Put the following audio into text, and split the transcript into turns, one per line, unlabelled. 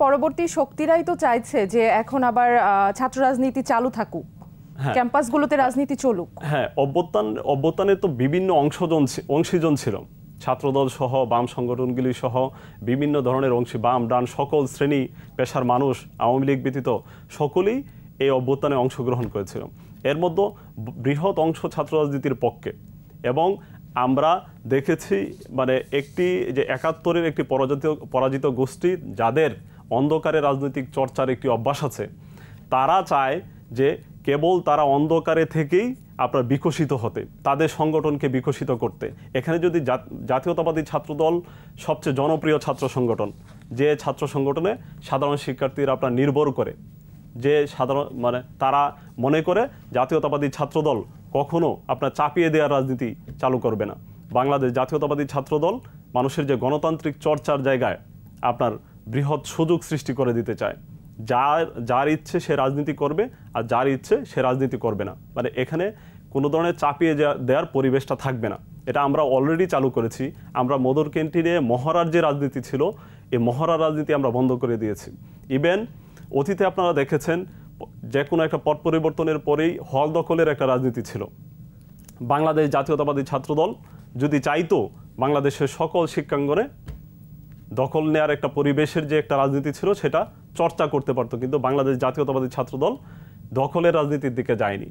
পরবর্তী শক্তিরাই তো চাইছে যে এখন আবার ছাত্র রাজনীতি চালু থাকুক, ক্যাম্পাসগুলোতে রাজনীতি চলুক।
হ্যাঁ, অভ্যুত্থানে তো বিভিন্ন অংশীজন ছিল, ছাত্রদল সহ বাম সংগঠনগুলি সহ বিভিন্ন ধরনের বাম ডান সকল শ্রেণী পেশার মানুষ, আওয়ামী লীগ ব্যতীত সকলেই এই অভ্যুত্থানে অংশগ্রহণ করেছিল। এর মধ্যে বৃহৎ অংশ ছাত্র রাজনীতির পক্ষে, এবং আমরা দেখেছি মানে একটি যে ৭১-এর একটি পরাজিত গোষ্ঠী যাদের অন্ধকারে রাজনৈতিক চর্চার একটি অভ্যাস আছে, তারা চায় যে কেবল তারা অন্ধকারে থেকেই আপনার বিকশিত হতে, তাদের সংগঠনকে বিকশিত করতে। এখানে যদি জাতীয়তাবাদী ছাত্রদল সবচেয়ে জনপ্রিয় ছাত্র সংগঠন, যে ছাত্র সংগঠনে সাধারণ শিক্ষার্থীরা আপনার নির্ভর করে, যে সাধারণ মানে তারা মনে করে জাতীয়তাবাদী ছাত্রদল কখনো আপনার চাপিয়ে দেওয়ার রাজনীতি চালু করবে না। বাংলাদেশ জাতীয়তাবাদী ছাত্রদল মানুষের যে গণতান্ত্রিক চর্চার জায়গায় আপনার বৃহৎ সুযোগ সৃষ্টি করে দিতে চায়। যার ইচ্ছে সে রাজনীতি করবে, আর যার ইচ্ছে সে রাজনীতি করবে না। মানে এখানে কোনো ধরনের চাপিয়ে দেওয়ার পরিবেশটা থাকবে না। এটা আমরা অলরেডি চালু করেছি। আমরা মধুর ক্যান্টিনে মহড়ার যে রাজনীতি ছিল, এই মহড়ার রাজনীতি আমরা বন্ধ করে দিয়েছি। ইভেন অতীতে আপনারা দেখেছেন যে কোনো একটা পট পরিবর্তনের পরেই হল দখলের একটা রাজনীতি ছিল। বাংলাদেশ জাতীয়তাবাদী ছাত্রদল যদি চাইতো বাংলাদেশের সকল শিক্ষাঙ্গনে দখল নেওয়ার একটা পরিবেশের যে একটা রাজনীতি ছিল সেটা চর্চা করতে পারতো, কিন্তু বাংলাদেশ জাতীয়তাবাদী ছাত্রদল দখলের রাজনীতির দিকে যায়নি।